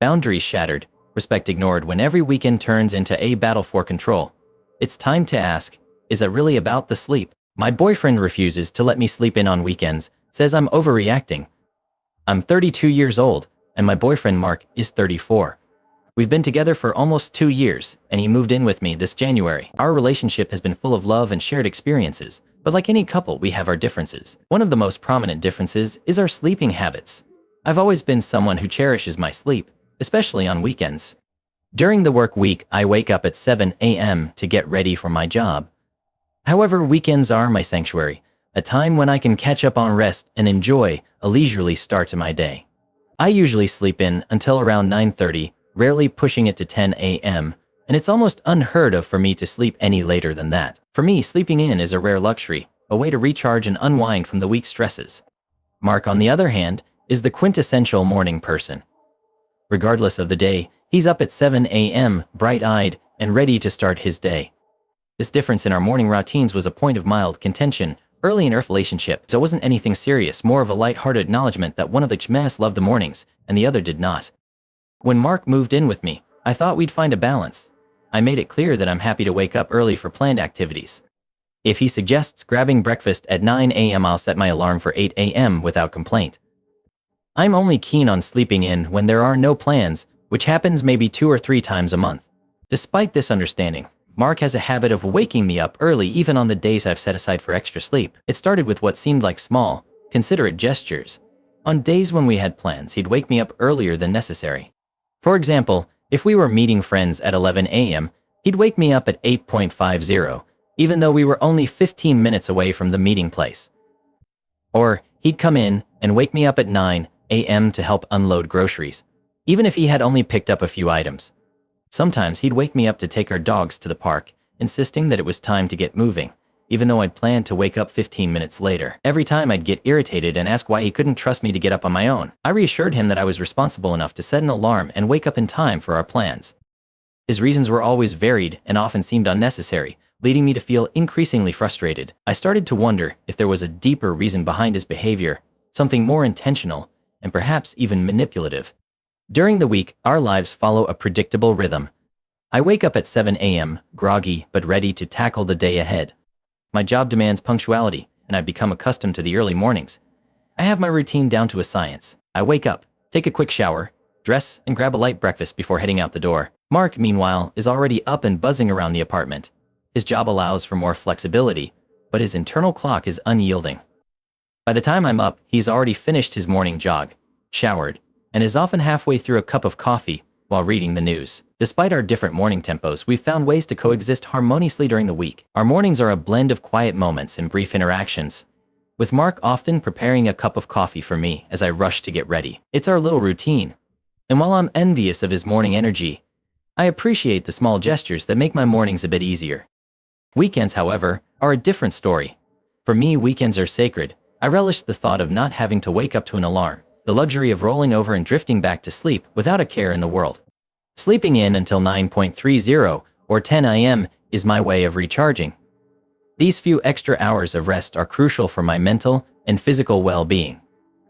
Boundaries shattered, respect ignored when every weekend turns into a battle for control. It's time to ask, is it really about the sleep? My boyfriend refuses to let me sleep in on weekends, says I'm overreacting. I'm 32 years old, and my boyfriend Mark is 34. We've been together for almost 2 years, and he moved in with me this January. Our relationship has been full of love and shared experiences, but like any couple, we have our differences. One of the most prominent differences is our sleeping habits. I've always been someone who cherishes my sleep, especially on weekends. During the work week, I wake up at 7 a.m. to get ready for my job. However, weekends are my sanctuary, a time when I can catch up on rest and enjoy a leisurely start to my day. I usually sleep in until around 9:30, rarely pushing it to 10 a.m., and it's almost unheard of for me to sleep any later than that. For me, sleeping in is a rare luxury, a way to recharge and unwind from the week's stresses. Mark, on the other hand, is the quintessential morning person. Regardless of the day, he's up at 7 a.m., bright-eyed, and ready to start his day. This difference in our morning routines was a point of mild contention early in our relationship, so it wasn't anything serious, more of a light-hearted acknowledgement that one of the us loved the mornings, and the other did not. When Mark moved in with me, I thought we'd find a balance. I made it clear that I'm happy to wake up early for planned activities. If he suggests grabbing breakfast at 9 a.m., I'll set my alarm for 8 a.m. without complaint. I'm only keen on sleeping in when there are no plans, which happens maybe 2 or 3 times a month. Despite this understanding, Mark has a habit of waking me up early even on the days I've set aside for extra sleep. It started with what seemed like small, considerate gestures. On days when we had plans, he'd wake me up earlier than necessary. For example, if we were meeting friends at 11 a.m., he'd wake me up at 8:50, even though we were only 15 minutes away from the meeting place. Or he'd come in and wake me up at 9 a.m. to help unload groceries, even if he had only picked up a few items. Sometimes he'd wake me up to take our dogs to the park, insisting that it was time to get moving, even though I'd planned to wake up 15 minutes later. Every time I'd get irritated and ask why he couldn't trust me to get up on my own. I reassured him that I was responsible enough to set an alarm and wake up in time for our plans. His reasons were always varied and often seemed unnecessary, leading me to feel increasingly frustrated. I started to wonder if there was a deeper reason behind his behavior, something more intentional, and perhaps even manipulative. During the week, our lives follow a predictable rhythm. I wake up at 7 a.m., groggy but ready to tackle the day ahead. My job demands punctuality, and I've become accustomed to the early mornings. I have my routine down to a science. I wake up, take a quick shower, dress, and grab a light breakfast before heading out the door. Mark, meanwhile, is already up and buzzing around the apartment. His job allows for more flexibility, but his internal clock is unyielding. By the time I'm up, he's already finished his morning jog, showered, and is often halfway through a cup of coffee while reading the news. Despite our different morning tempos, we've found ways to coexist harmoniously during the week. Our mornings are a blend of quiet moments and brief interactions, with Mark often preparing a cup of coffee for me as I rush to get ready. It's our little routine, and while I'm envious of his morning energy, I appreciate the small gestures that make my mornings a bit easier. Weekends, however, are a different story. For me, weekends are sacred. I relish the thought of not having to wake up to an alarm, the luxury of rolling over and drifting back to sleep without a care in the world. Sleeping in until 9:30 or 10 a.m. is my way of recharging. These few extra hours of rest are crucial for my mental and physical well-being.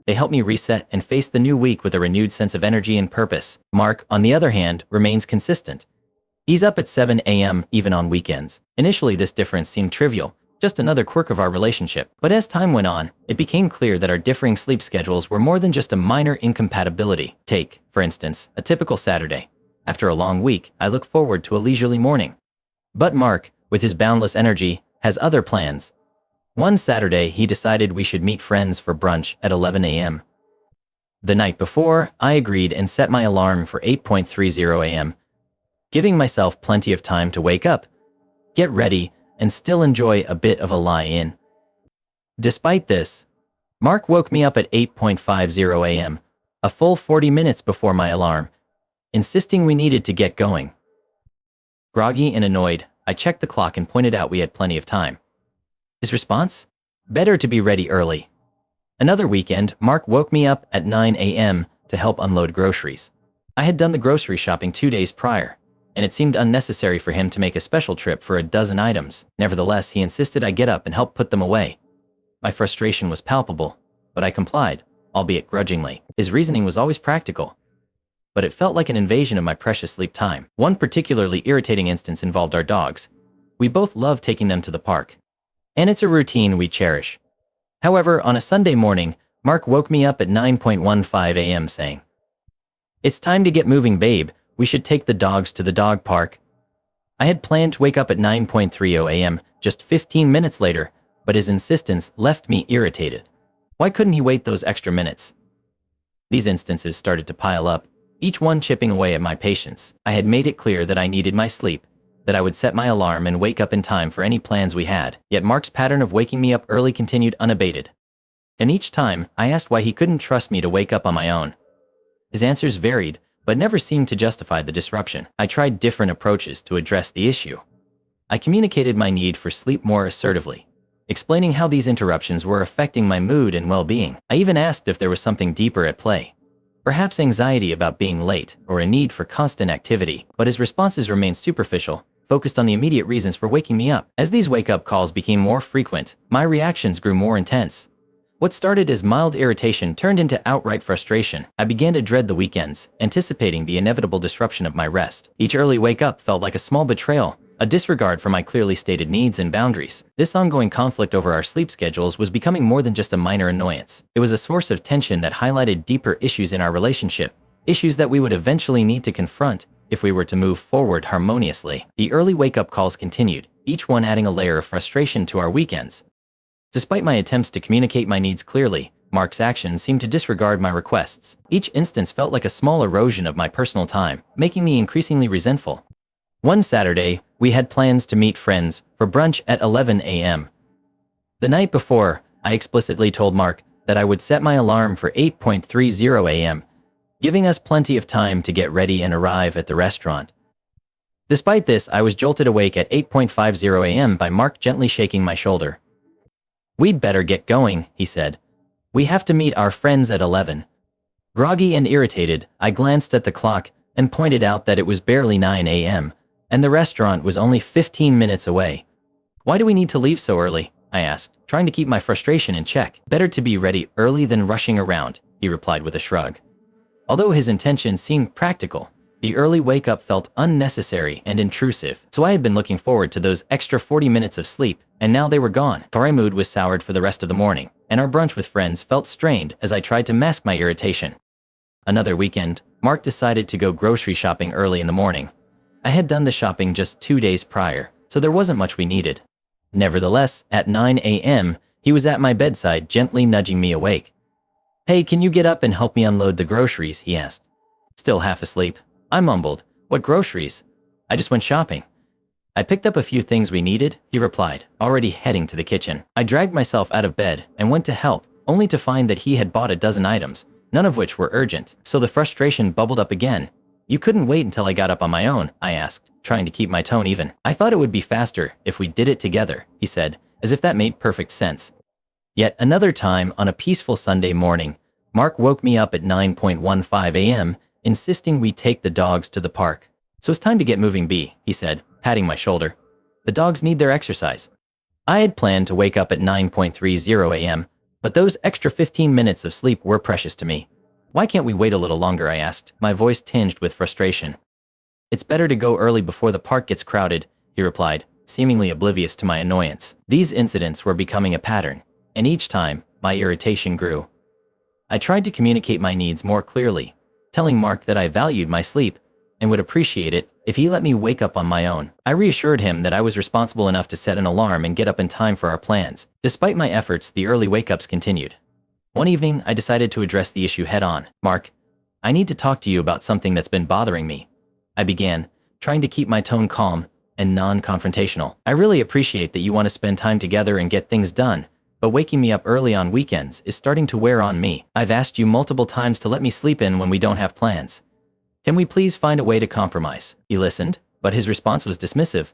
They help me reset and face the new week with a renewed sense of energy and purpose. Mark, on the other hand, remains consistent. He's up at 7 a.m. even on weekends. Initially, this difference seemed trivial, just another quirk of our relationship. But as time went on, it became clear that our differing sleep schedules were more than just a minor incompatibility. Take, for instance, a typical Saturday. After a long week, I look forward to a leisurely morning. But Mark, with his boundless energy, has other plans. One Saturday, he decided we should meet friends for brunch at 11 a.m. The night before, I agreed and set my alarm for 8:30 a.m., giving myself plenty of time to wake up, get ready, and still enjoy a bit of a lie-in. Despite this, Mark woke me up at 8:50 a.m., a full 40 minutes before my alarm, insisting we needed to get going. Groggy and annoyed, I checked the clock and pointed out we had plenty of time. His response? Better to be ready early. Another weekend, Mark woke me up at 9 a.m. to help unload groceries. I had done the grocery shopping 2 days prior, and it seemed unnecessary for him to make a special trip for a dozen items. Nevertheless, he insisted I get up and help put them away. My frustration was palpable, but I complied, albeit grudgingly. His reasoning was always practical. but it felt like an invasion of my precious sleep time. One particularly irritating instance involved our dogs. We both love taking them to the park, and it's a routine we cherish. However, on a Sunday morning, Mark woke me up at 9:15 a.m. saying, "It's time to get moving, babe. We should take the dogs to the dog park." I had planned to wake up at 9:30 a.m. just 15 minutes later, but his insistence left me irritated. Why couldn't he wait those extra minutes? These instances started to pile up, each one chipping away at my patience. I had made it clear that I needed my sleep, that I would set my alarm and wake up in time for any plans we had. Yet Mark's pattern of waking me up early continued unabated. And each time, I asked why he couldn't trust me to wake up on my own. His answers varied, but never seemed to justify the disruption. I tried different approaches to address the issue. I communicated my need for sleep more assertively, explaining how these interruptions were affecting my mood and well-being. I even asked if there was something deeper at play, perhaps anxiety about being late or a need for constant activity, but his responses remained superficial, focused on the immediate reasons for waking me up. As these wake-up calls became more frequent, my reactions grew more intense. What started as mild irritation turned into outright frustration. I began to dread the weekends, anticipating the inevitable disruption of my rest. Each early wake-up felt like a small betrayal, a disregard for my clearly stated needs and boundaries. This ongoing conflict over our sleep schedules was becoming more than just a minor annoyance. It was a source of tension that highlighted deeper issues in our relationship, issues that we would eventually need to confront if we were to move forward harmoniously. The early wake-up calls continued, each one adding a layer of frustration to our weekends. Despite my attempts to communicate my needs clearly, Mark's actions seemed to disregard my requests. Each instance felt like a small erosion of my personal time, making me increasingly resentful. One Saturday, we had plans to meet friends for brunch at 11 a.m. The night before, I explicitly told Mark that I would set my alarm for 8:30 a.m., giving us plenty of time to get ready and arrive at the restaurant. Despite this, I was jolted awake at 8:50 a.m. by Mark gently shaking my shoulder. "We'd better get going," he said. "We have to meet our friends at 11. Groggy and irritated, I glanced at the clock and pointed out that it was barely 9 a.m., and the restaurant was only 15 minutes away. "Why do we need to leave so early?" I asked, trying to keep my frustration in check. "Better to be ready early than rushing around," he replied with a shrug. Although his intentions seemed practical, the early wake-up felt unnecessary and intrusive. So I had been looking forward to those extra 40 minutes of sleep, and now they were gone. Our mood was soured for the rest of the morning, and our brunch with friends felt strained as I tried to mask my irritation. Another weekend, Mark decided to go grocery shopping early in the morning. I had done the shopping just 2 days prior, so there wasn't much we needed. Nevertheless, at 9 a.m., he was at my bedside, gently nudging me awake. "Hey, can you get up and help me unload the groceries?" he asked. Still half asleep, I mumbled, "What groceries? I just went shopping." "I picked up a few things we needed," he replied, already heading to the kitchen. I dragged myself out of bed and went to help, only to find that he had bought a dozen items, none of which were urgent. So the frustration bubbled up again. "You couldn't wait until I got up on my own?" I asked, trying to keep my tone even. "I thought it would be faster if we did it together," he said, as if that made perfect sense. Yet another time, on a peaceful Sunday morning, Mark woke me up at 9:15 a.m., insisting we take the dogs to the park. "So it's time to get moving, B," he said, patting my shoulder. "The dogs need their exercise." I had planned to wake up at 9:30 a.m., but those extra 15 minutes of sleep were precious to me. "Why can't we wait a little longer?" I asked, my voice tinged with frustration. "It's better to go early before the park gets crowded," he replied, seemingly oblivious to my annoyance. These incidents were becoming a pattern, and each time, my irritation grew. I tried to communicate my needs more clearly, telling Mark that I valued my sleep and would appreciate it if he let me wake up on my own. I reassured him that I was responsible enough to set an alarm and get up in time for our plans. Despite my efforts, the early wake-ups continued. One evening, I decided to address the issue head-on. "Mark, I need to talk to you about something that's been bothering me," I began, trying to keep my tone calm and non-confrontational. "I really appreciate that you want to spend time together and get things done, but waking me up early on weekends is starting to wear on me. I've asked you multiple times to let me sleep in when we don't have plans. Can we please find a way to compromise?" He listened, but his response was dismissive.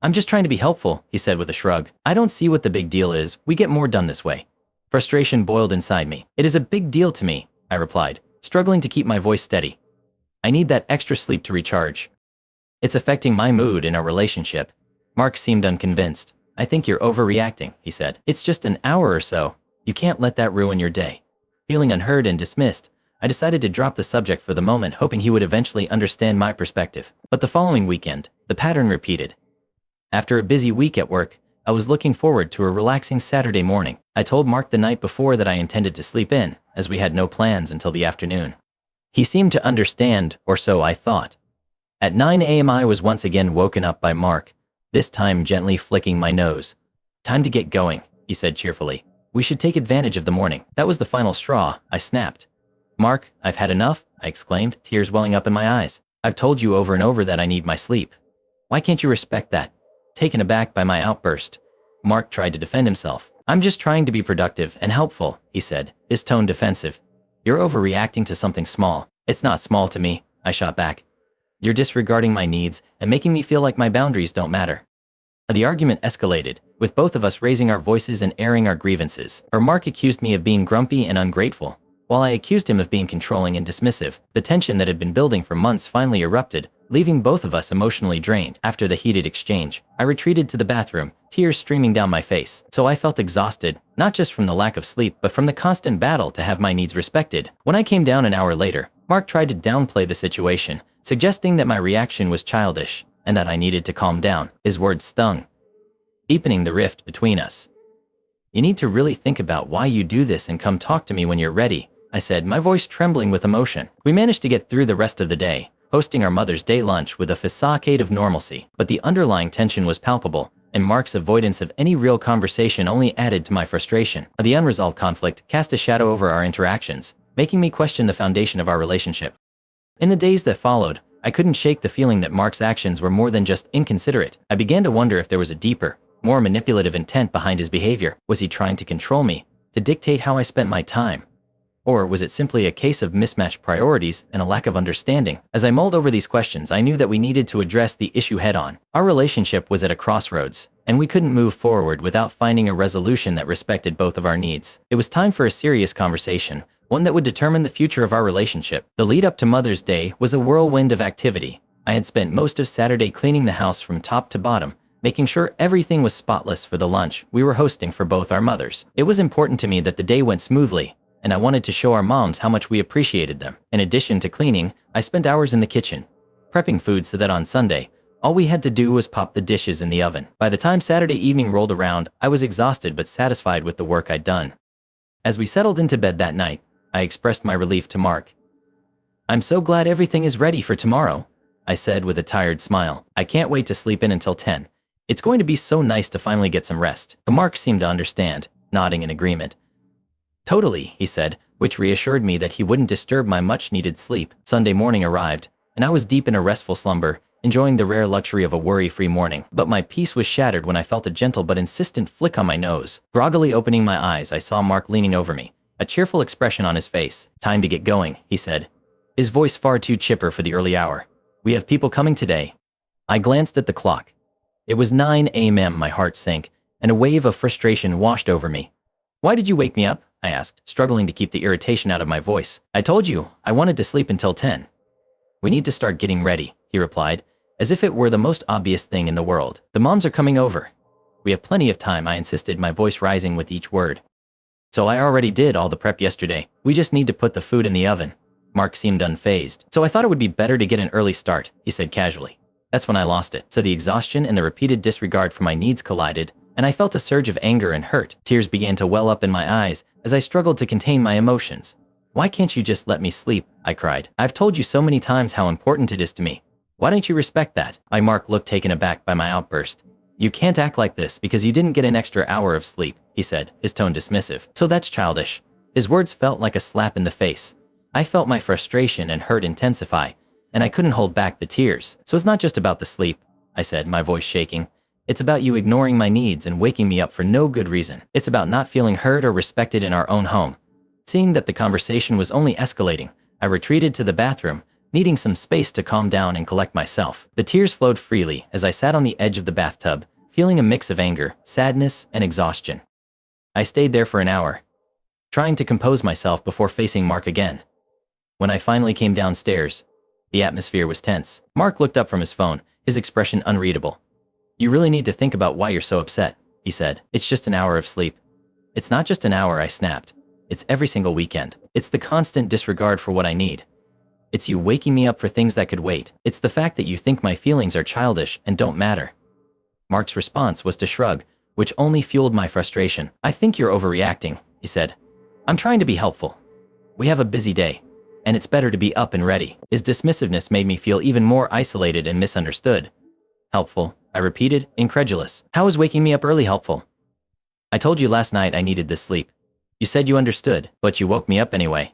"I'm just trying to be helpful," he said with a shrug. "I don't see what the big deal is. We get more done this way." Frustration boiled inside me. "It is a big deal to me," I replied, struggling to keep my voice steady. "I need that extra sleep to recharge. It's affecting my mood in our relationship." Mark seemed unconvinced. "I think you're overreacting," he said. "It's just an hour or so. You can't let that ruin your day." Feeling unheard and dismissed, I decided to drop the subject for the moment, hoping he would eventually understand my perspective. But the following weekend, the pattern repeated. After a busy week at work, I was looking forward to a relaxing Saturday morning. I told Mark the night before that I intended to sleep in, as we had no plans until the afternoon. He seemed to understand, or so I thought. At 9 a.m. I was once again woken up by Mark, this time gently flicking my nose. "Time to get going," he said cheerfully. "We should take advantage of the morning." That was the final straw, I snapped. "Mark, I've had enough," I exclaimed, tears welling up in my eyes. "I've told you over and over that I need my sleep. Why can't you respect that?" Taken aback by my outburst, Mark tried to defend himself. "I'm just trying to be productive and helpful," he said, his tone defensive. "You're overreacting to something small." "It's not small to me," I shot back. "You're disregarding my needs and making me feel like my boundaries don't matter." The argument escalated, with both of us raising our voices and airing our grievances. Mark accused me of being grumpy and ungrateful, while I accused him of being controlling and dismissive. The tension that had been building for months finally erupted, leaving both of us emotionally drained. After the heated exchange, I retreated to the bathroom, tears streaming down my face. So I felt exhausted, not just from the lack of sleep, but from the constant battle to have my needs respected. When I came down an hour later, Mark tried to downplay the situation, suggesting that my reaction was childish and that I needed to calm down. His words stung, deepening the rift between us. "You need to really think about why you do this and come talk to me when you're ready," I said, my voice trembling with emotion. We managed to get through the rest of the day, hosting our Mother's Day lunch with a facade of normalcy. But the underlying tension was palpable, and Mark's avoidance of any real conversation only added to my frustration. The unresolved conflict cast a shadow over our interactions, making me question the foundation of our relationship. In the days that followed, I couldn't shake the feeling that Mark's actions were more than just inconsiderate. I began to wonder if there was a deeper, more manipulative intent behind his behavior. Was he trying to control me, to dictate how I spent my time? Or was it simply a case of mismatched priorities and a lack of understanding? As I mulled over these questions, I knew that we needed to address the issue head-on. Our relationship was at a crossroads, and we couldn't move forward without finding a resolution that respected both of our needs. It was time for a serious conversation, one that would determine the future of our relationship. The lead up to Mother's Day was a whirlwind of activity. I had spent most of Saturday cleaning the house from top to bottom, making sure everything was spotless for the lunch we were hosting for both our mothers. It was important to me that the day went smoothly, and I wanted to show our moms how much we appreciated them. In addition to cleaning, I spent hours in the kitchen, prepping food so that on Sunday, all we had to do was pop the dishes in the oven. By the time Saturday evening rolled around, I was exhausted but satisfied with the work I'd done. As we settled into bed that night, I expressed my relief to Mark. "I'm so glad everything is ready for tomorrow," I said with a tired smile. "I can't wait to sleep in until 10. It's going to be so nice to finally get some rest." Mark seemed to understand, nodding in agreement. "Totally," he said, which reassured me that he wouldn't disturb my much-needed sleep. Sunday morning arrived, and I was deep in a restful slumber, enjoying the rare luxury of a worry-free morning. But my peace was shattered when I felt a gentle but insistent flick on my nose. Groggily opening my eyes, I saw Mark leaning over me, a cheerful expression on his face. "Time to get going," he said, his voice far too chipper for the early hour. "We have people coming today." I glanced at the clock. It was 9 a.m. My heart sank, and a wave of frustration washed over me. "Why did you wake me up?" I asked, struggling to keep the irritation out of my voice. "I told you, I wanted to sleep until 10. "We need to start getting ready," he replied, as if it were the most obvious thing in the world. "The moms are coming over." "We have plenty of time," I insisted, my voice rising with each word. "So I already did all the prep yesterday. We just need to put the food in the oven." Mark seemed unfazed. "So I thought it would be better to get an early start," he said casually. That's when I lost it. So the exhaustion and the repeated disregard for my needs collided, and I felt a surge of anger and hurt. Tears began to well up in my eyes as I struggled to contain my emotions. "Why can't you just let me sleep?" I cried. "I've told you so many times how important it is to me. Why don't you respect that?" Mark looked taken aback by my outburst. "You can't act like this because you didn't get an extra hour of sleep," he said, his tone dismissive. "So that's childish." His words felt like a slap in the face. I felt my frustration and hurt intensify, and I couldn't hold back the tears. "So it's not just about the sleep," I said, my voice shaking. "It's about you ignoring my needs and waking me up for no good reason. It's about not feeling heard or respected in our own home." Seeing that the conversation was only escalating, I retreated to the bathroom, needing some space to calm down and collect myself. The tears flowed freely as I sat on the edge of the bathtub, feeling a mix of anger, sadness, and exhaustion. I stayed there for an hour, trying to compose myself before facing Mark again. When I finally came downstairs, the atmosphere was tense. Mark looked up from his phone, his expression unreadable. "You really need to think about why you're so upset," he said. "It's just an hour of sleep." "It's not just an hour," I snapped. It's every single weekend. It's the constant disregard for what I need. It's you waking me up for things that could wait. It's the fact that you think my feelings are childish and don't matter." Mark's response was to shrug, which only fueled my frustration. "I think you're overreacting," he said. "I'm trying to be helpful. We have a busy day, and it's better to be up and ready." His dismissiveness made me feel even more isolated and misunderstood. "Helpful," I repeated, incredulous. "How is waking me up early helpful?" "I told you last night I needed this sleep. You said you understood, but you woke me up anyway.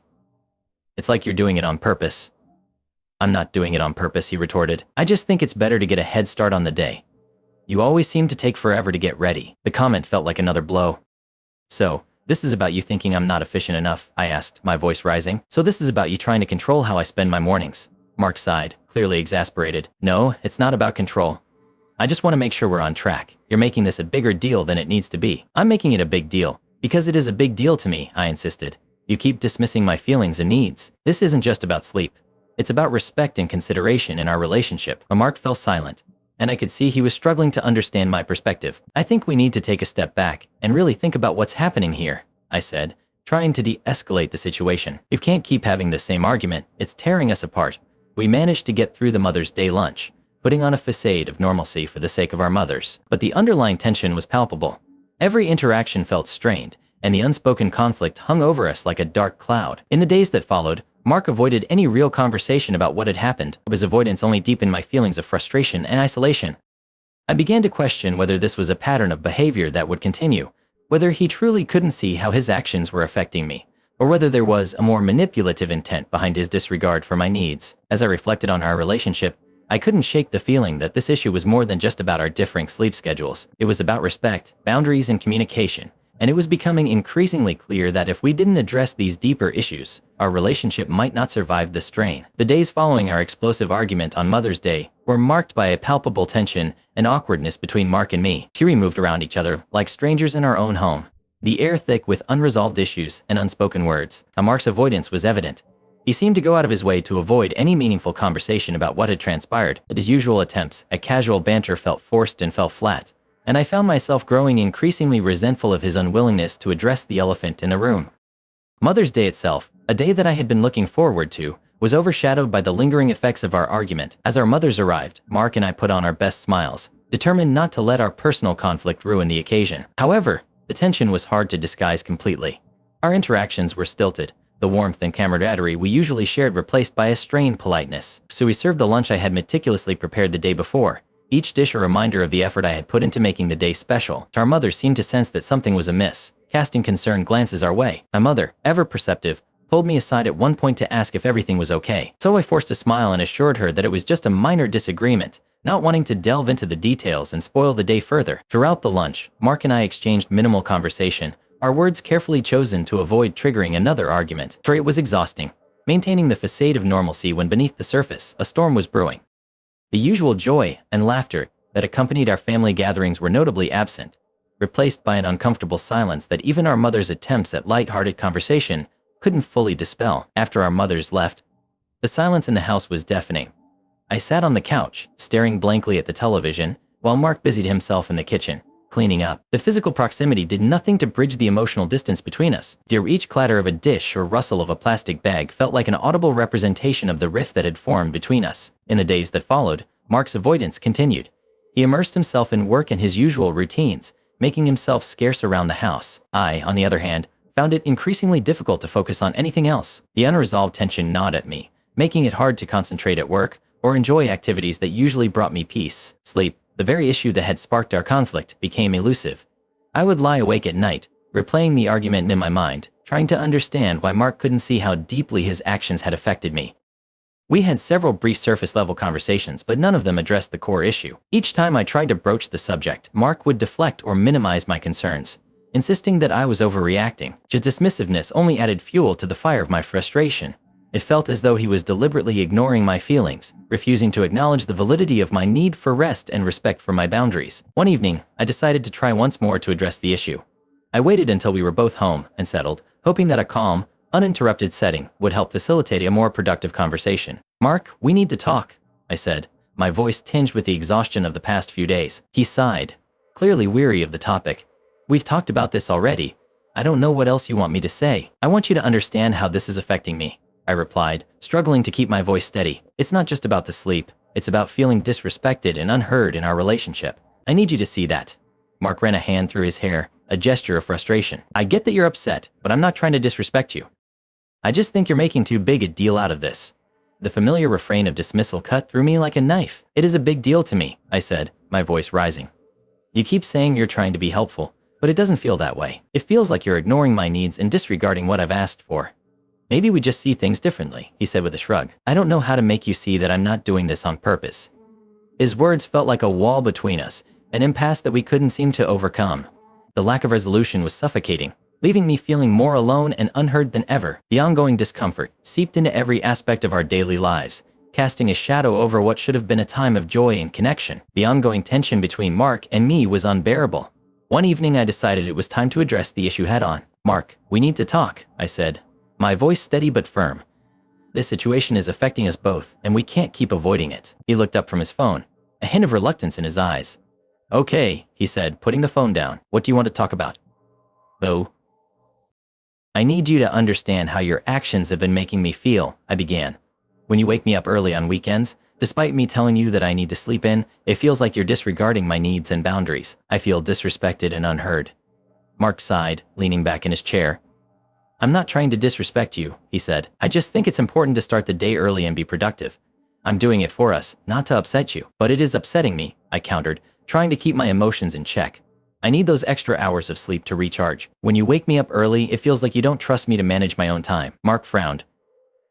It's like you're doing it on purpose." "I'm not doing it on purpose," he retorted. "I just think it's better to get a head start on the day. You always seem to take forever to get ready." The comment felt like another blow. "So, this is about you thinking I'm not efficient enough?" I asked, my voice rising. "So this is about you trying to control how I spend my mornings?" Mark sighed, clearly exasperated. "No, it's not about control. I just want to make sure we're on track. You're making this a bigger deal than it needs to be." "I'm making it a big deal. Because it is a big deal to me," I insisted. "You keep dismissing my feelings and needs. This isn't just about sleep. It's about respect and consideration in our relationship." Mark fell silent, and I could see he was struggling to understand my perspective. "I think we need to take a step back and really think about what's happening here," I said, trying to de-escalate the situation. "We can't keep having the same argument. It's tearing us apart." We managed to get through the Mother's Day lunch, putting on a facade of normalcy for the sake of our mothers. But the underlying tension was palpable. Every interaction felt strained, and the unspoken conflict hung over us like a dark cloud. In the days that followed, Mark avoided any real conversation about what had happened. His avoidance only deepened my feelings of frustration and isolation. I began to question whether this was a pattern of behavior that would continue, whether he truly couldn't see how his actions were affecting me, or whether there was a more manipulative intent behind his disregard for my needs. As I reflected on our relationship, I couldn't shake the feeling that this issue was more than just about our differing sleep schedules. It was about respect, boundaries, and communication. And it was becoming increasingly clear that if we didn't address these deeper issues, our relationship might not survive the strain. The days following our explosive argument on Mother's Day were marked by a palpable tension and awkwardness between Mark and me. We moved around each other like strangers in our own home, the air thick with unresolved issues and unspoken words. Mark's avoidance was evident. He seemed to go out of his way to avoid any meaningful conversation about what had transpired. His usual attempts at casual banter felt forced and fell flat, and I found myself growing increasingly resentful of his unwillingness to address the elephant in the room. Mother's Day itself, a day that I had been looking forward to, was overshadowed by the lingering effects of our argument. As our mothers arrived, Mark and I put on our best smiles, determined not to let our personal conflict ruin the occasion. However, the tension was hard to disguise completely. Our interactions were stilted, the warmth and camaraderie we usually shared replaced by a strained politeness. So we served the lunch I had meticulously prepared the day before, each dish a reminder of the effort I had put into making the day special. Our mother seemed to sense that something was amiss, casting concerned glances our way. My mother, ever perceptive, pulled me aside at one point to ask if everything was okay. So I forced a smile and assured her that it was just a minor disagreement, not wanting to delve into the details and spoil the day further. Throughout the lunch, Mark and I exchanged minimal conversation, our words carefully chosen to avoid triggering another argument. For it was exhausting, maintaining the facade of normalcy when beneath the surface, a storm was brewing. The usual joy and laughter that accompanied our family gatherings were notably absent, replaced by an uncomfortable silence that even our mother's attempts at light-hearted conversation couldn't fully dispel. After our mothers left, the silence in the house was deafening. I sat on the couch, staring blankly at the television, while Mark busied himself in the kitchen, cleaning up. The physical proximity did nothing to bridge the emotional distance between us. Each clatter of a dish or rustle of a plastic bag felt like an audible representation of the rift that had formed between us. In the days that followed, Mark's avoidance continued. He immersed himself in work and his usual routines, making himself scarce around the house. I, on the other hand, found it increasingly difficult to focus on anything else. The unresolved tension gnawed at me, making it hard to concentrate at work or enjoy activities that usually brought me peace. Sleep, the very issue that had sparked our conflict, became elusive. I would lie awake at night, replaying the argument in my mind, trying to understand why Mark couldn't see how deeply his actions had affected me. We had several brief surface-level conversations, but none of them addressed the core issue. Each time I tried to broach the subject, Mark would deflect or minimize my concerns, insisting that I was overreacting. His dismissiveness only added fuel to the fire of my frustration. It felt as though he was deliberately ignoring my feelings, refusing to acknowledge the validity of my need for rest and respect for my boundaries. One evening, I decided to try once more to address the issue. I waited until we were both home and settled, hoping that a calm, uninterrupted setting would help facilitate a more productive conversation. "Mark, we need to talk," I said, my voice tinged with the exhaustion of the past few days. He sighed, clearly weary of the topic. "We've talked about this already. I don't know what else you want me to say. I want you to understand how this is affecting me, I replied, struggling to keep my voice steady. It's not just about the sleep. It's about feeling disrespected and unheard in our relationship. I need you to see that. Mark ran a hand through his hair, a gesture of frustration. I get that you're upset, but I'm not trying to disrespect you. I just think you're making too big a deal out of this. The familiar refrain of dismissal cut through me like a knife. It is a big deal to me, I said, my voice rising. You keep saying you're trying to be helpful, but it doesn't feel that way. It feels like you're ignoring my needs and disregarding what I've asked for. Maybe we just see things differently, he said with a shrug. I don't know how to make you see that I'm not doing this on purpose. His words felt like a wall between us, an impasse that we couldn't seem to overcome. The lack of resolution was suffocating, leaving me feeling more alone and unheard than ever. The ongoing discomfort seeped into every aspect of our daily lives, casting a shadow over what should have been a time of joy and connection. The ongoing tension between Mark and me was unbearable. One evening I decided it was time to address the issue head-on. Mark, we need to talk, I said, my voice steady but firm. This situation is affecting us both, and we can't keep avoiding it. He looked up from his phone, a hint of reluctance in his eyes. Okay, he said, putting the phone down. What do you want to talk about? Oh. I need you to understand how your actions have been making me feel, I began. When you wake me up early on weekends, despite me telling you that I need to sleep in, it feels like you're disregarding my needs and boundaries. I feel disrespected and unheard. Mark sighed, leaning back in his chair. I'm not trying to disrespect you, he said. I just think it's important to start the day early and be productive. I'm doing it for us, not to upset you. But it is upsetting me, I countered, trying to keep my emotions in check. I need those extra hours of sleep to recharge. When you wake me up early, it feels like you don't trust me to manage my own time. Mark frowned.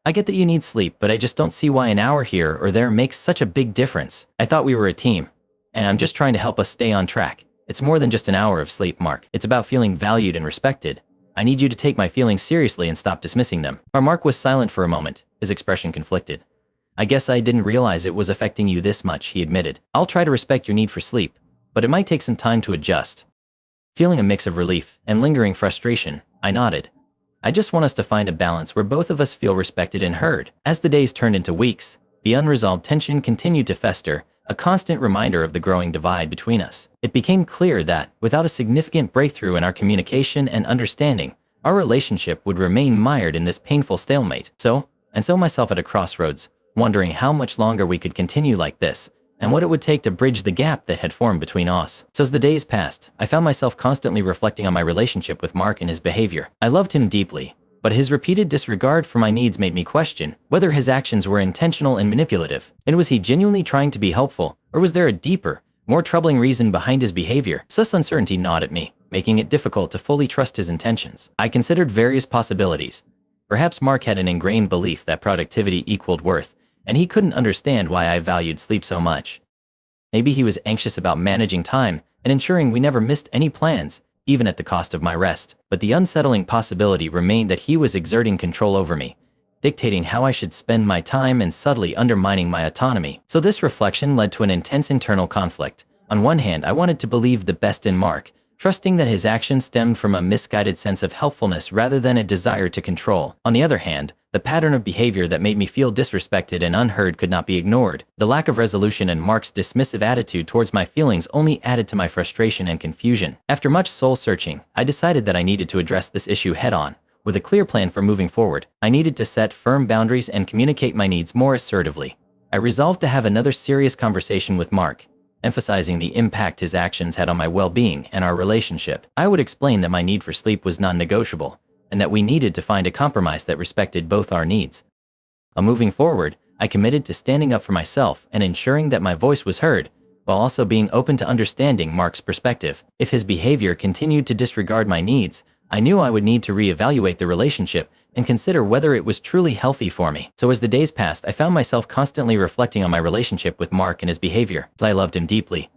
I get that you need sleep, but I just don't see why an hour here or there makes such a big difference. I thought we were a team, and I'm just trying to help us stay on track. It's more than just an hour of sleep, Mark. It's about feeling valued and respected. I need you to take my feelings seriously and stop dismissing them. Our Mark was silent for a moment, his expression conflicted. I guess I didn't realize it was affecting you this much, he admitted. I'll try to respect your need for sleep, but it might take some time to adjust. Feeling a mix of relief and lingering frustration, I nodded. I just want us to find a balance where both of us feel respected and heard. As the days turned into weeks, the unresolved tension continued to fester, a constant reminder of the growing divide between us. It became clear that, without a significant breakthrough in our communication and understanding, our relationship would remain mired in this painful stalemate. So myself at a crossroads, wondering how much longer we could continue like this, and what it would take to bridge the gap that had formed between us. So as the days passed, I found myself constantly reflecting on my relationship with Mark and his behavior. I loved him deeply, but his repeated disregard for my needs made me question whether his actions were intentional and manipulative. And was he genuinely trying to be helpful, or was there a deeper, more troubling reason behind his behavior? Such uncertainty gnawed at me, making it difficult to fully trust his intentions. I considered various possibilities. Perhaps Mark had an ingrained belief that productivity equaled worth, and he couldn't understand why I valued sleep so much. Maybe he was anxious about managing time and ensuring we never missed any plans, even at the cost of my rest. But the unsettling possibility remained that he was exerting control over me, dictating how I should spend my time and subtly undermining my autonomy. So this reflection led to an intense internal conflict. On one hand, I wanted to believe the best in Mark, trusting that his actions stemmed from a misguided sense of helpfulness rather than a desire to control. On the other hand, the pattern of behavior that made me feel disrespected and unheard could not be ignored. The lack of resolution and Mark's dismissive attitude towards my feelings only added to my frustration and confusion. After much soul-searching, I decided that I needed to address this issue head-on, with a clear plan for moving forward. I needed to set firm boundaries and communicate my needs more assertively. I resolved to have another serious conversation with Mark, emphasizing the impact his actions had on my well-being and our relationship. I would explain that my need for sleep was non-negotiable, and that we needed to find a compromise that respected both our needs. Moving forward, I committed to standing up for myself and ensuring that my voice was heard, while also being open to understanding Mark's perspective. If his behavior continued to disregard my needs, I knew I would need to reevaluate the relationship and consider whether it was truly healthy for me. So as the days passed, I found myself constantly reflecting on my relationship with Mark and his behavior. I loved him deeply,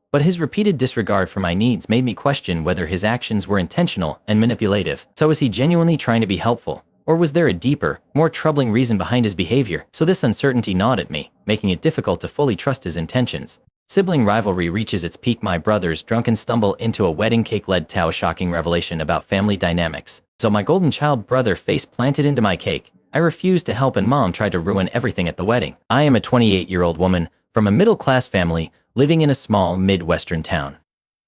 but his repeated disregard for my needs made me question whether his actions were intentional and manipulative. So was he genuinely trying to be helpful, or was there a deeper, more troubling reason behind his behavior? So this uncertainty gnawed at me, making it difficult to fully trust his intentions. Sibling rivalry reaches its peak. My brothers Drunken stumble into a wedding cake led to a shocking revelation about family dynamics. So my golden child brother face planted into my cake. I refused to help and mom tried to ruin everything at the wedding. I am a 28-year-old woman from a middle-class family living in a small Midwestern town.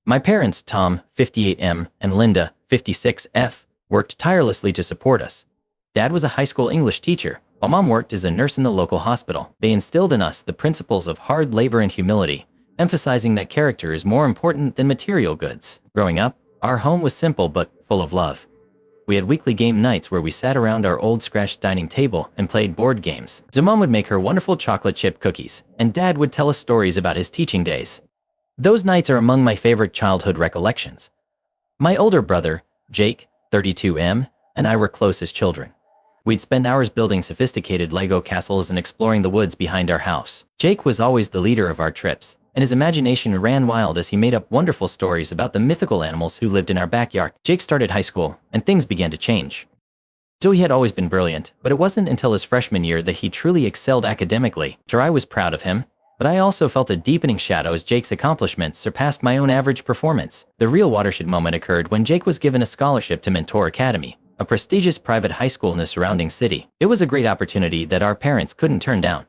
My parents, Tom, 58M, and Linda, 56F, worked tirelessly to support us. Dad was a high school English teacher, while Mom worked as a nurse in the local hospital. They instilled in us the principles of hard labor and humility, emphasizing that character is more important than material goods. Growing up, our home was simple but full of love. We had weekly game nights where we sat around our old scratched dining table and played board games. Mom would make her wonderful chocolate chip cookies, and Dad would tell us stories about his teaching days. Those nights are among my favorite childhood recollections. My older brother, Jake, 32M, and I were close as children. We'd spend hours building sophisticated Lego castles and exploring the woods behind our house. Jake was always the leader of our trips, and his imagination ran wild as he made up wonderful stories about the mythical animals who lived in our backyard. Jake started high school, and things began to change. He had always been brilliant, but it wasn't until his freshman year that he truly excelled academically. I was proud of him, but I also felt a deepening shadow as Jake's accomplishments surpassed my own average performance. The real watershed moment occurred when Jake was given a scholarship to Mentor Academy, a prestigious private high school in the surrounding city. It was a great opportunity that our parents couldn't turn down.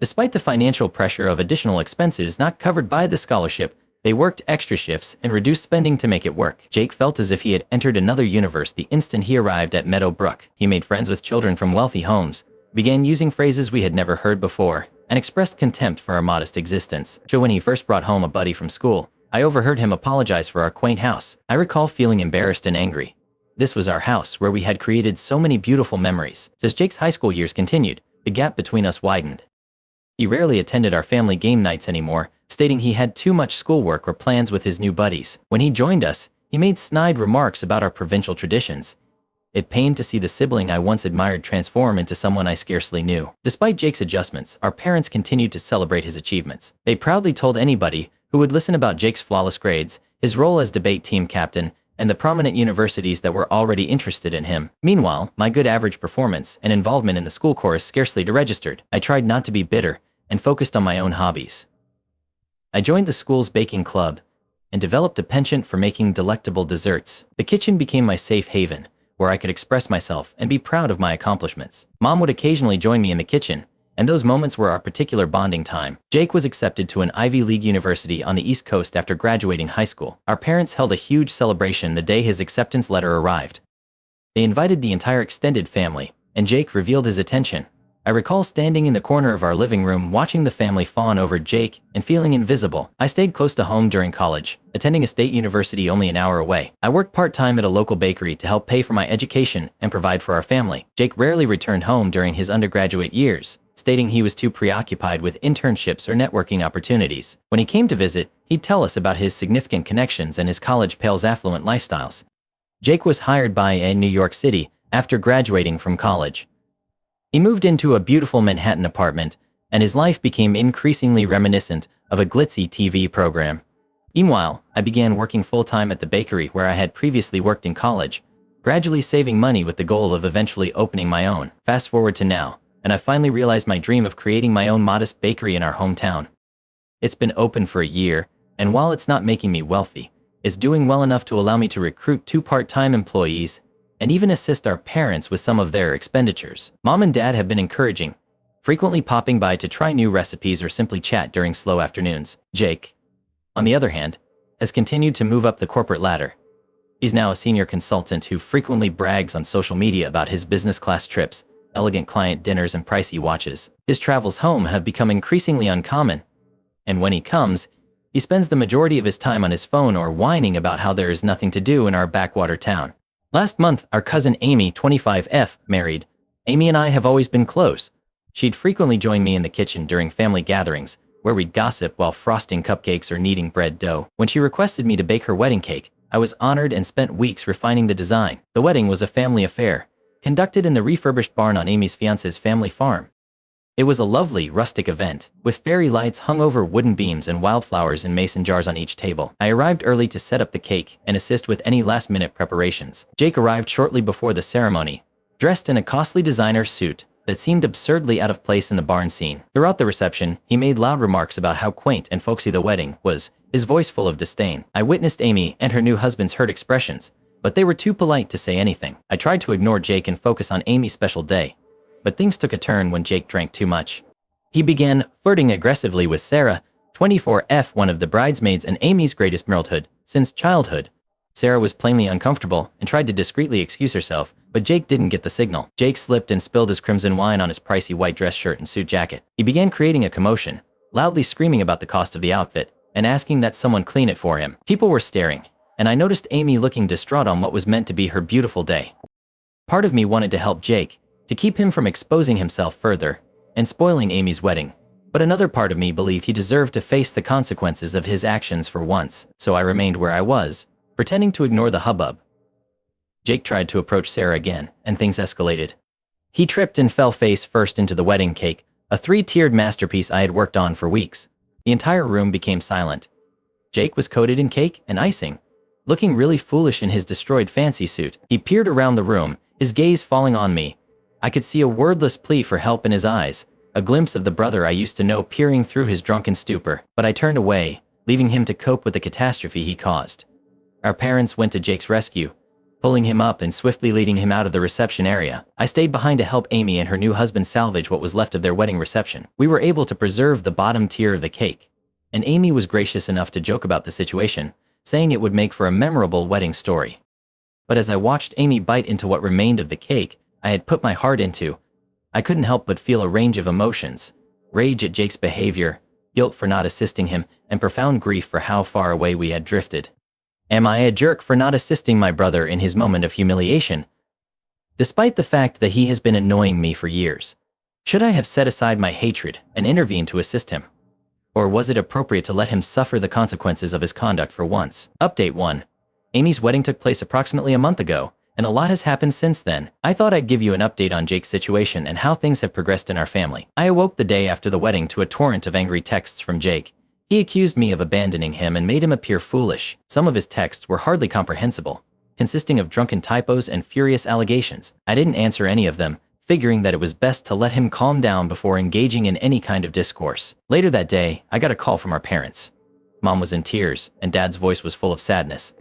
Despite the financial pressure of additional expenses not covered by the scholarship, they worked extra shifts and reduced spending to make it work. Jake felt as if he had entered another universe the instant he arrived at Meadow Brook. He made friends with children from wealthy homes, began using phrases we had never heard before, and expressed contempt for our modest existence. When he first brought home a buddy from school, I overheard him apologize for our quaint house. I recall feeling embarrassed and angry. This was our house where we had created so many beautiful memories. As Jake's high school years continued, the gap between us widened. He rarely attended our family game nights anymore, stating he had too much schoolwork or plans with his new buddies. When he joined us, he made snide remarks about our provincial traditions. It pained to see the sibling I once admired transform into someone I scarcely knew. Despite Jake's adjustments, our parents continued to celebrate his achievements. They proudly told anybody who would listen about Jake's flawless grades, his role as debate team captain, and the prominent universities that were already interested in him. Meanwhile, my good average performance and involvement in the school chorus scarcely registered. I tried not to be bitter and focused on my own hobbies. I joined the school's baking club and developed a penchant for making delectable desserts. The kitchen became my safe haven, where I could express myself and be proud of my accomplishments. Mom would occasionally join me in the kitchen, and those moments were our particular bonding time. Jake was accepted to an Ivy League university on the East Coast after graduating high school. Our parents held a huge celebration the day his acceptance letter arrived. They invited the entire extended family, and Jake revealed his attention. I recall standing in the corner of our living room watching the family fawn over Jake and feeling invisible. I stayed close to home during college, attending a state university only an hour away. I worked part-time at a local bakery to help pay for my education and provide for our family. Jake rarely returned home during his undergraduate years, stating he was too preoccupied with internships or networking opportunities. When he came to visit, he'd tell us about his significant connections and his college pals' affluent lifestyles. Jake was hired by New York City after graduating from college. He moved into a beautiful Manhattan apartment, and his life became increasingly reminiscent of a glitzy TV program. Meanwhile, I began working full-time at the bakery where I had previously worked in college, gradually saving money with the goal of eventually opening my own. Fast forward to now, and I finally realized my dream of creating my own modest bakery in our hometown. It's been open for a year, and while it's not making me wealthy, it's doing well enough to allow me to recruit 2 part-time employees and even assist our parents with some of their expenditures. Mom and Dad have been encouraging, frequently popping by to try new recipes or simply chat during slow afternoons. Jake, on the other hand, has continued to move up the corporate ladder. He's now a senior consultant who frequently brags on social media about his business class trips, elegant client dinners, and pricey watches. His travels home have become increasingly uncommon, and when he comes, he spends the majority of his time on his phone or whining about how there is nothing to do in our backwater town. Last month, our cousin Amy, 25F, married. Amy and I have always been close. She'd frequently join me in the kitchen during family gatherings, where we'd gossip while frosting cupcakes or kneading bread dough. When she requested me to bake her wedding cake, I was honored and spent weeks refining the design. The wedding was a family affair, conducted in the refurbished barn on Amy's fiance's family farm. It was a lovely, rustic event, with fairy lights hung over wooden beams and wildflowers in mason jars on each table. I arrived early to set up the cake and assist with any last-minute preparations. Jake arrived shortly before the ceremony, dressed in a costly designer suit that seemed absurdly out of place in the barn scene. Throughout the reception, he made loud remarks about how quaint and folksy the wedding was, his voice full of disdain. I witnessed Amy and her new husband's hurt expressions, but they were too polite to say anything. I tried to ignore Jake and focus on Amy's special day, but things took a turn when Jake drank too much. He began flirting aggressively with Sarah, 24F, one of the bridesmaids and Amy's greatest childhood since childhood. Sarah was plainly uncomfortable and tried to discreetly excuse herself, but Jake didn't get the signal. Jake slipped and spilled his crimson wine on his pricey white dress shirt and suit jacket. He began creating a commotion, loudly screaming about the cost of the outfit and asking that someone clean it for him. People were staring, and I noticed Amy looking distraught on what was meant to be her beautiful day. Part of me wanted to help Jake, to keep him from exposing himself further and spoiling Amy's wedding, but another part of me believed he deserved to face the consequences of his actions for once, so I remained where I was, pretending to ignore the hubbub. Jake tried to approach Sarah again, and things escalated. He tripped and fell face first into the wedding cake, a three-tiered masterpiece I had worked on for weeks. The entire room became silent. Jake was coated in cake and icing, looking really foolish in his destroyed fancy suit. He peered around the room, his gaze falling on me. I could see a wordless plea for help in his eyes, a glimpse of the brother I used to know peering through his drunken stupor. But I turned away, leaving him to cope with the catastrophe he caused. Our parents went to Jake's rescue, pulling him up and swiftly leading him out of the reception area. I stayed behind to help Amy and her new husband salvage what was left of their wedding reception. We were able to preserve the bottom tier of the cake, and Amy was gracious enough to joke about the situation, saying it would make for a memorable wedding story. But as I watched Amy bite into what remained of the cake I had put my heart into, I couldn't help but feel a range of emotions: rage at Jake's behavior, guilt for not assisting him, and profound grief for how far away we had drifted. Am I a jerk for not assisting my brother in his moment of humiliation? Despite the fact that he has been annoying me for years, should I have set aside my hatred and intervened to assist him? Or was it appropriate to let him suffer the consequences of his conduct for once? Update 1. Amy's wedding took place approximately a month ago, and a lot has happened since then. I thought I'd give you an update on Jake's situation and how things have progressed in our family. I awoke the day after the wedding to a torrent of angry texts from Jake. He accused me of abandoning him and made him appear foolish. Some of his texts were hardly comprehensible, consisting of drunken typos and furious allegations. I didn't answer any of them, figuring that it was best to let him calm down before engaging in any kind of discourse. Later that day, I got a call from our parents. Mom was in tears, and Dad's voice was full of sadness.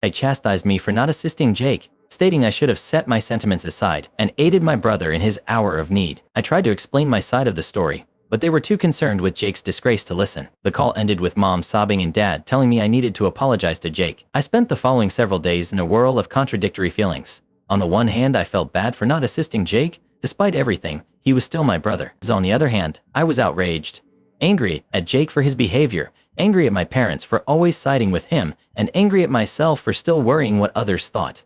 They chastised me for not assisting Jake, stating I should have set my sentiments aside and aided my brother in his hour of need. I tried to explain my side of the story, but they were too concerned with Jake's disgrace to listen. The call ended with Mom sobbing and Dad telling me I needed to apologize to Jake. I spent the following several days in a whirl of contradictory feelings. On the one hand, I felt bad for not assisting Jake. Despite everything, he was still my brother. On the other hand, I was outraged, angry at Jake for his behavior, angry at my parents for always siding with him, and angry at myself for still worrying what others thought.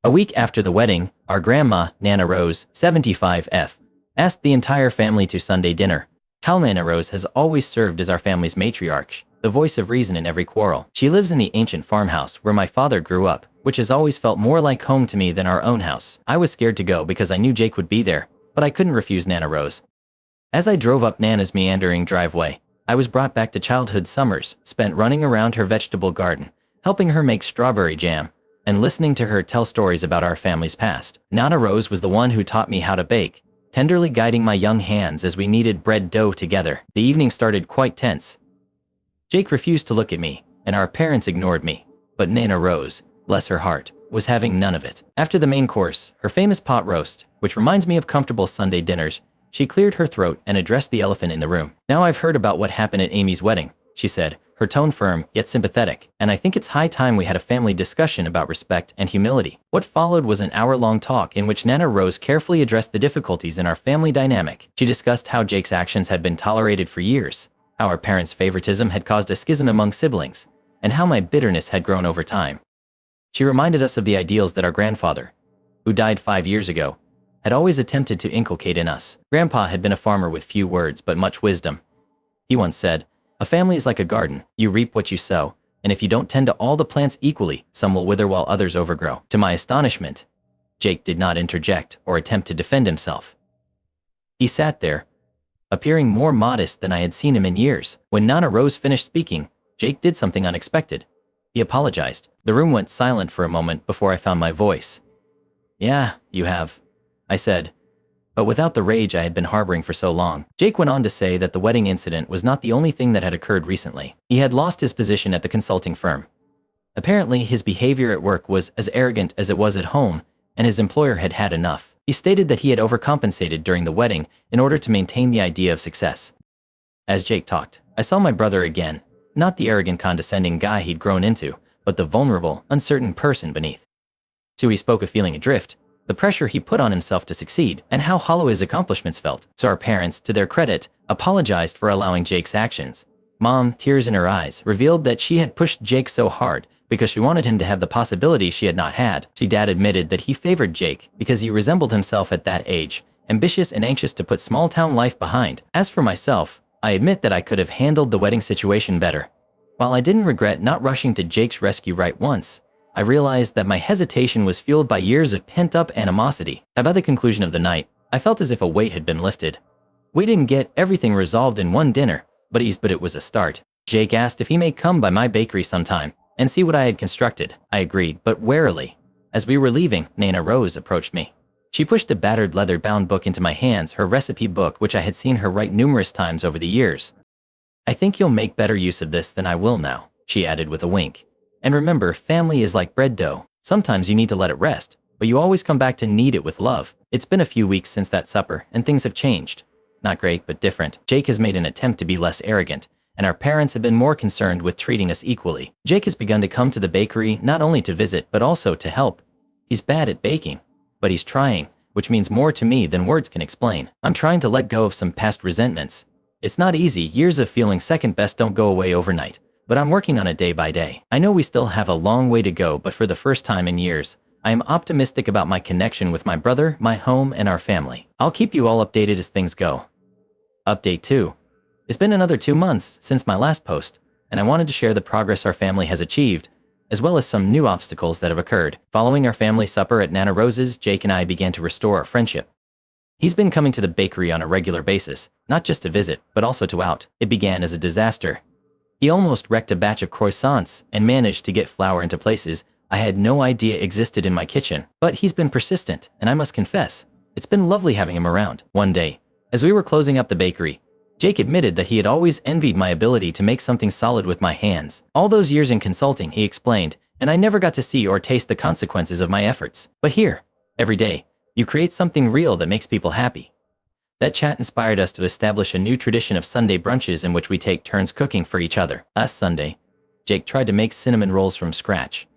A week after the wedding, our grandma, Nana Rose, 75F, asked the entire family to Sunday dinner. Nana Rose has always served as our family's matriarch, the voice of reason in every quarrel. She lives in the ancient farmhouse where my father grew up, which has always felt more like home to me than our own house. I was scared to go because I knew Jake would be there, but I couldn't refuse Nana Rose. As I drove up Nana's meandering driveway, I was brought back to childhood summers spent running around her vegetable garden, helping her make strawberry jam, and listening to her tell stories about our family's past. Nana Rose was the one who taught me how to bake, tenderly guiding my young hands as we kneaded bread dough together. The evening started quite tense. Jake refused to look at me, and our parents ignored me, but Nana Rose, bless her heart, was having none of it. After the main course, her famous pot roast, which reminds me of comfortable Sunday dinners, she cleared her throat and addressed the elephant in the room. Now I've heard about what happened at Amy's wedding, she said, her tone firm yet sympathetic, and I think it's high time we had a family discussion about respect and humility. What followed was an hour-long talk in which Nana Rose carefully addressed the difficulties in our family dynamic. She discussed how Jake's actions had been tolerated for years, how our parents' favoritism had caused a schism among siblings, and how my bitterness had grown over time. She reminded us of the ideals that our grandfather, who died 5 years ago, had always attempted to inculcate in us. Grandpa had been a farmer with few words but much wisdom. He once said, "A family is like a garden. You reap what you sow, and if you don't tend to all the plants equally, some will wither while others overgrow." To my astonishment, Jake did not interject or attempt to defend himself. He sat there, appearing more modest than I had seen him in years. When Nana Rose finished speaking, Jake did something unexpected. He apologized. The room went silent for a moment before I found my voice. "Yeah, you have," I said, but without the rage I had been harboring for so long. Jake went on to say that the wedding incident was not the only thing that had occurred recently. He had lost his position at the consulting firm. Apparently, his behavior at work was as arrogant as it was at home, and his employer had had enough. He stated that he had overcompensated during the wedding in order to maintain the idea of success. As Jake talked, I saw my brother again, not the arrogant, condescending guy he'd grown into, but the vulnerable, uncertain person beneath. He spoke of feeling adrift, the pressure he put on himself to succeed, and how hollow his accomplishments felt. So our parents, to their credit, apologized for allowing Jake's actions. Mom, tears in her eyes, revealed that she had pushed Jake so hard because she wanted him to have the possibilities she had not had. Dad admitted that he favored Jake because he resembled himself at that age, ambitious and anxious to put small-town life behind. As for myself, I admit that I could have handled the wedding situation better. While I didn't regret not rushing to Jake's rescue right once, I realized that my hesitation was fueled by years of pent-up animosity. By the conclusion of the night, I felt as if a weight had been lifted. We didn't get everything resolved in one dinner, but it was a start. Jake asked if he may come by my bakery sometime and see what I had constructed. I agreed, but warily. As we were leaving, Nana Rose approached me. She pushed a battered leather-bound book into my hands, her recipe book, which I had seen her write numerous times over the years. I think you'll make better use of this than I will now, she added with a wink. And remember, family is like bread dough. Sometimes you need to let it rest, but you always come back to knead it with love. It's been a few weeks since that supper, and things have changed. Not great, but different. Jake has made an attempt to be less arrogant, and our parents have been more concerned with treating us equally. Jake has begun to come to the bakery not only to visit, but also to help. He's bad at baking, but he's trying, which means more to me than words can explain. I'm trying to let go of some past resentments. It's not easy. Years of feeling second best don't go away overnight, but I'm working on it day by day. I know we still have a long way to go, but for the first time in years, I am optimistic about my connection with my brother, my home, and our family. I'll keep you all updated as things go. Update 2. It's been another 2 months since my last post, and I wanted to share the progress our family has achieved, as well as some new obstacles that have occurred. Following our family supper at Nana Rose's, Jake and I began to restore our friendship. He's been coming to the bakery on a regular basis, not just to visit, but also to out. It began as a disaster. He almost wrecked a batch of croissants and managed to get flour into places I had no idea existed in my kitchen. But he's been persistent, and I must confess, it's been lovely having him around. One day, as we were closing up the bakery, Jake admitted that he had always envied my ability to make something solid with my hands. All those years in consulting, he explained, and I never got to see or taste the consequences of my efforts. But here, every day, you create something real that makes people happy. That chat inspired us to establish a new tradition of Sunday brunches in which we take turns cooking for each other. Last Sunday, Jake tried to make cinnamon rolls from scratch.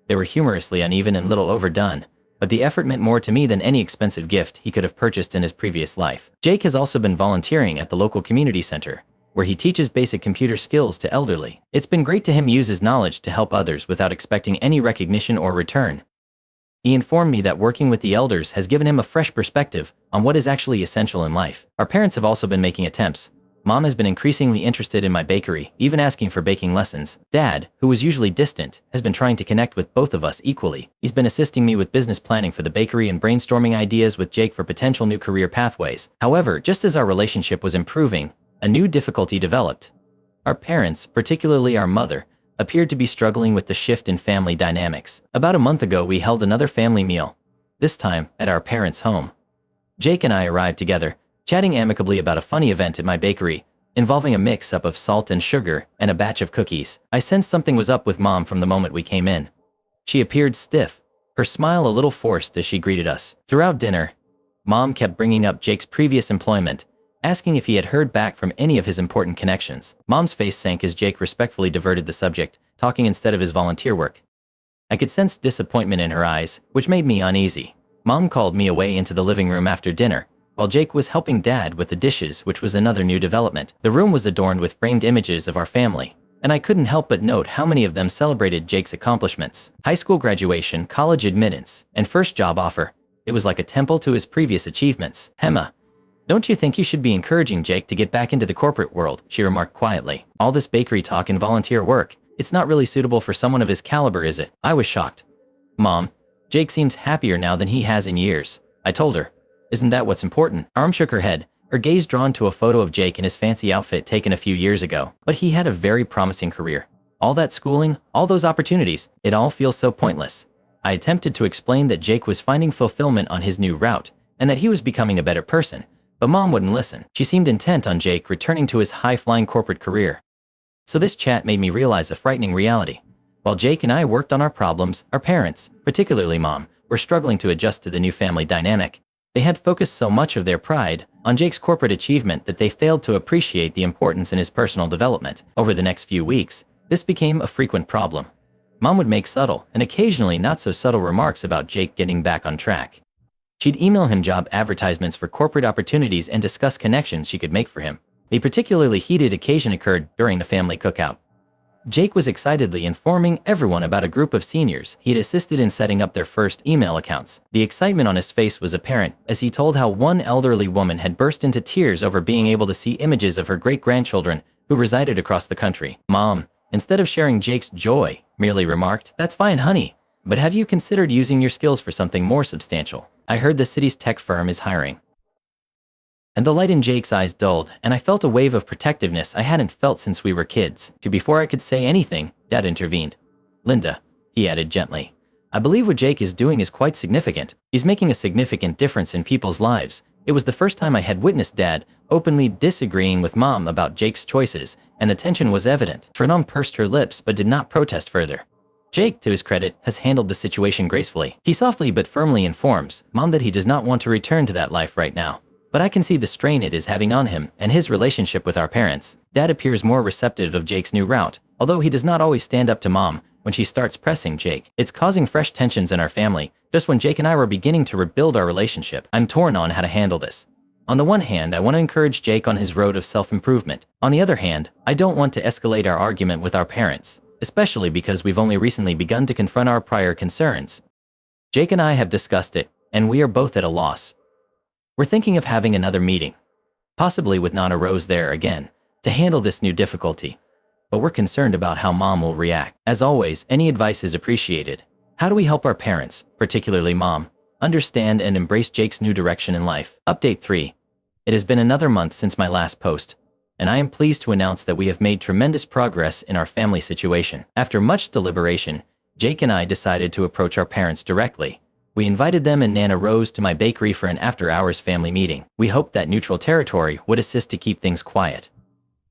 They were humorously uneven and little overdone, but the effort meant more to me than any expensive gift he could have purchased in his previous life. Jake has also been volunteering at the local community center, where he teaches basic computer skills to elderly. It's been great to him use his knowledge to help others without expecting any recognition or return. He informed me that working with the elders has given him a fresh perspective on what is actually essential in life. Our parents have also been making attempts. Mom has been increasingly interested in my bakery, even asking for baking lessons. Dad, who was usually distant, has been trying to connect with both of us equally. He's been assisting me with business planning for the bakery and brainstorming ideas with Jake for potential new career pathways. However, just as our relationship was improving, a new difficulty developed. Our parents, particularly our mother, appeared to be struggling with the shift in family dynamics. About a month ago, we held another family meal, this time at our parents' home. Jake and I arrived together, chatting amicably about a funny event at my bakery, involving a mix-up of salt and sugar and a batch of cookies. I sensed something was up with Mom from the moment we came in. She appeared stiff, her smile a little forced as she greeted us. Throughout dinner, Mom kept bringing up Jake's previous employment, asking if he had heard back from any of his important connections. Mom's face sank as Jake respectfully diverted the subject, talking instead of his volunteer work. I could sense disappointment in her eyes, which made me uneasy. Mom called me away into the living room after dinner, while Jake was helping Dad with the dishes, which was another new development. The room was adorned with framed images of our family, and I couldn't help but note how many of them celebrated Jake's accomplishments. High school graduation, college admittance, and first job offer. It was like a temple to his previous achievements. Emma, don't you think you should be encouraging Jake to get back into the corporate world? She remarked quietly. All this bakery talk and volunteer work, it's not really suitable for someone of his caliber, is it? I was shocked. Mom, Jake seems happier now than he has in years. I told her. Isn't that what's important? Arm shook her head, her gaze drawn to a photo of Jake in his fancy outfit taken a few years ago. But he had a very promising career. All that schooling, all those opportunities, it all feels so pointless. I attempted to explain that Jake was finding fulfillment on his new route, and that he was becoming a better person, but Mom wouldn't listen. She seemed intent on Jake returning to his high-flying corporate career. So this chat made me realize a frightening reality. While Jake and I worked on our problems, our parents, particularly Mom, were struggling to adjust to the new family dynamic. They had focused so much of their pride on Jake's corporate achievement that they failed to appreciate the importance in his personal development. Over the next few weeks, this became a frequent problem. Mom would make subtle and occasionally not so subtle remarks about Jake getting back on track. She'd email him job advertisements for corporate opportunities and discuss connections she could make for him. A particularly heated occasion occurred during the family cookout. Jake was excitedly informing everyone about a group of seniors he'd assisted in setting up their first email accounts. The excitement on his face was apparent as he told how one elderly woman had burst into tears over being able to see images of her great-grandchildren who resided across the country. Mom, instead of sharing Jake's joy, merely remarked, "That's fine, honey, but have you considered using your skills for something more substantial? I heard the city's tech firm is hiring." And the light in Jake's eyes dulled, and I felt a wave of protectiveness I hadn't felt since we were kids. Before I could say anything, Dad intervened. "Linda," he added gently, "I believe what Jake is doing is quite significant. He's making a significant difference in people's lives." It was the first time I had witnessed Dad openly disagreeing with Mom about Jake's choices, and the tension was evident. Mom pursed her lips but did not protest further. Jake, to his credit, has handled the situation gracefully. He softly but firmly informs Mom that he does not want to return to that life right now. But I can see the strain it is having on him and his relationship with our parents. Dad appears more receptive of Jake's new route, although he does not always stand up to Mom when she starts pressing Jake. It's causing fresh tensions in our family, just when Jake and I were beginning to rebuild our relationship. I'm torn on how to handle this. On the one hand, I want to encourage Jake on his road of self-improvement. On the other hand, I don't want to escalate our argument with our parents, especially because we've only recently begun to confront our prior concerns. Jake and I have discussed it, and we are both at a loss. We're thinking of having another meeting, possibly with Nana Rose there again, to handle this new difficulty. But we're concerned about how Mom will react. As always, any advice is appreciated. How do we help our parents, particularly Mom, understand and embrace Jake's new direction in life? Update 3. It has been another month since my last post, and I am pleased to announce that we have made tremendous progress in our family situation. After much deliberation, Jake and I decided to approach our parents directly. We invited them and Nana Rose to my bakery for an after-hours family meeting. We hoped that neutral territory would assist to keep things quiet.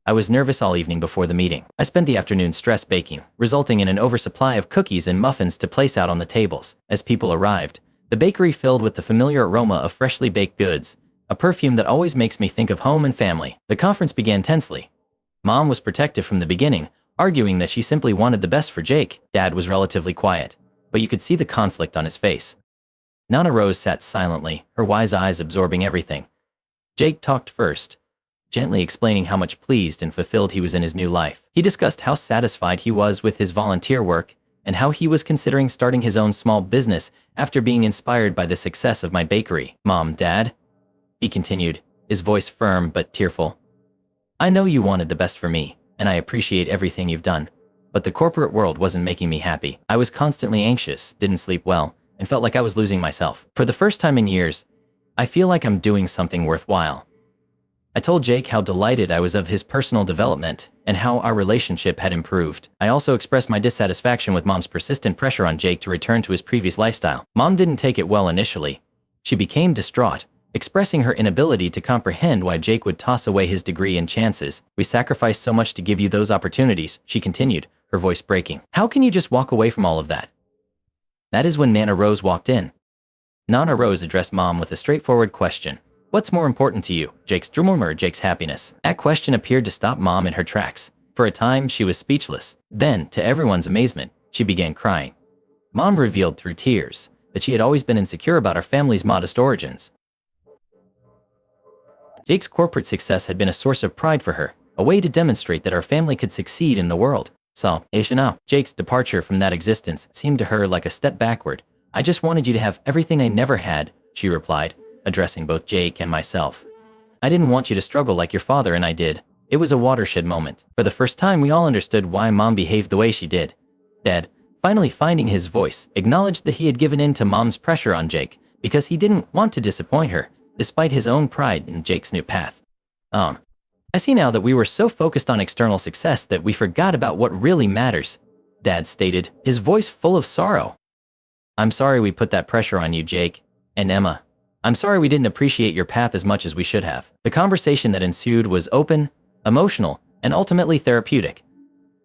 I was nervous all evening before the meeting. I spent the afternoon stress baking, resulting in an oversupply of cookies and muffins to place out on the tables. As people arrived, the bakery filled with the familiar aroma of freshly baked goods, a perfume that always makes me think of home and family. The conference began tensely. Mom was protective from the beginning, arguing that she simply wanted the best for Jake. Dad was relatively quiet, but you could see the conflict on his face. Nana Rose sat silently, her wise eyes absorbing everything. Jake talked first, gently explaining how much pleased and fulfilled he was in his new life. He discussed how satisfied he was with his volunteer work and how he was considering starting his own small business after being inspired by the success of my bakery. "Mom, Dad," he continued, his voice firm but tearful, "I know you wanted the best for me, and I appreciate everything you've done, but the corporate world wasn't making me happy. I was constantly anxious, didn't sleep well, and felt like I was losing myself. For the first time in years, I feel like I'm doing something worthwhile." I told Jake how delighted I was of his personal development and how our relationship had improved. I also expressed my dissatisfaction with Mom's persistent pressure on Jake to return to his previous lifestyle. Mom didn't take it well initially. She became distraught, expressing her inability to comprehend why Jake would toss away his degree and chances. "We sacrificed so much to give you those opportunities," she continued, her voice breaking. "How can you just walk away from all of that?" That is when Nana Rose walked in. Nana Rose addressed Mom with a straightforward question. "What's more important to you, Jake's dream or Jake's happiness?" That question appeared to stop Mom in her tracks. For a time, she was speechless. Then, to everyone's amazement, she began crying. Mom revealed through tears that she had always been insecure about our family's modest origins. Jake's corporate success had been a source of pride for her, a way to demonstrate that our family could succeed in the world. So, Jake's departure from that existence seemed to her like a step backward. "I just wanted you to have everything I never had," she replied, addressing both Jake and myself. "I didn't want you to struggle like your father and I did." It was a watershed moment. For the first time, we all understood why Mom behaved the way she did. Dad, finally finding his voice, acknowledged that he had given in to Mom's pressure on Jake because he didn't want to disappoint her, despite his own pride in Jake's new path. I see now that we were so focused on external success that we forgot about what really matters," Dad stated, his voice full of sorrow. "I'm sorry we put that pressure on you, Jake. And Emma, I'm sorry we didn't appreciate your path as much as we should have." The conversation that ensued was open, emotional, and ultimately therapeutic.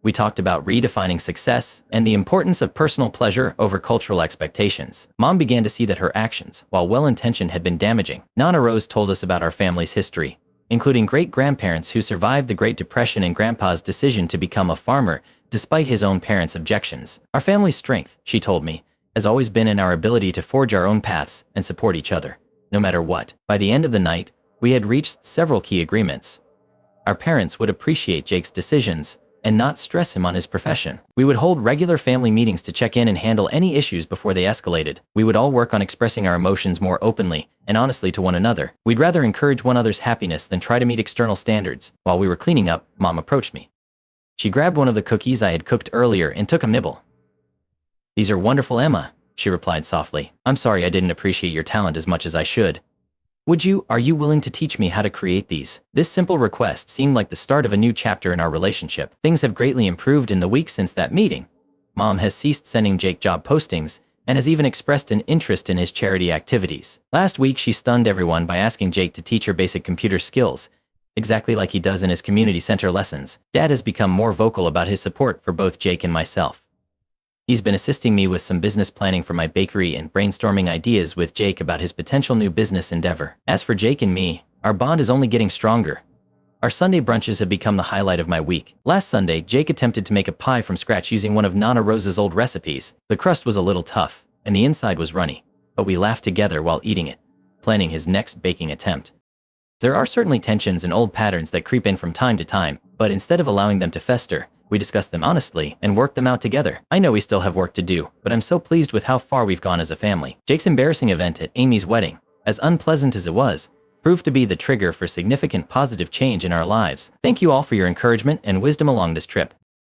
We talked about redefining success and the importance of personal pleasure over cultural expectations. Mom began to see that her actions, while well-intentioned, had been damaging. Nana Rose told us about our family's history, including great-grandparents who survived the Great Depression and Grandpa's decision to become a farmer despite his own parents' objections. Our family's strength, she told me, has always been in our ability to forge our own paths and support each other, no matter what. By the end of the night, we had reached several key agreements. Our parents would appreciate Jake's decisions and not stress him on his profession. We would hold regular family meetings to check in and handle any issues before they escalated. We would all work on expressing our emotions more openly and honestly to one another. We'd rather encourage one another's happiness than try to meet external standards. While we were cleaning up, Mom approached me. She grabbed one of the cookies I had cooked earlier and took a nibble. "These are wonderful, Emma," she replied softly. "I'm sorry I didn't appreciate your talent as much as I should. Are you willing to teach me how to create these?" This simple request seemed like the start of a new chapter in our relationship. Things have greatly improved in the week since that meeting. Mom has ceased sending Jake job postings and has even expressed an interest in his charity activities. Last week, she stunned everyone by asking Jake to teach her basic computer skills, exactly like he does in his community center lessons. Dad has become more vocal about his support for both Jake and myself. He's been assisting me with some business planning for my bakery and brainstorming ideas with Jake about his potential new business endeavor. As for Jake and me, our bond is only getting stronger. Our Sunday brunches have become the highlight of my week. Last Sunday, Jake attempted to make a pie from scratch using one of Nana Rose's old recipes. The crust was a little tough, and the inside was runny, but we laughed together while eating it, planning his next baking attempt. There are certainly tensions and old patterns that creep in from time to time, but instead of allowing them to fester, we discuss them honestly and work them out together. I know we still have work to do, but I'm so pleased with how far we've gone as a family. Jake's embarrassing event at Amy's wedding, as unpleasant as it was, proved to be the trigger for significant positive change in our lives. Thank you all for your encouragement and wisdom along this trip.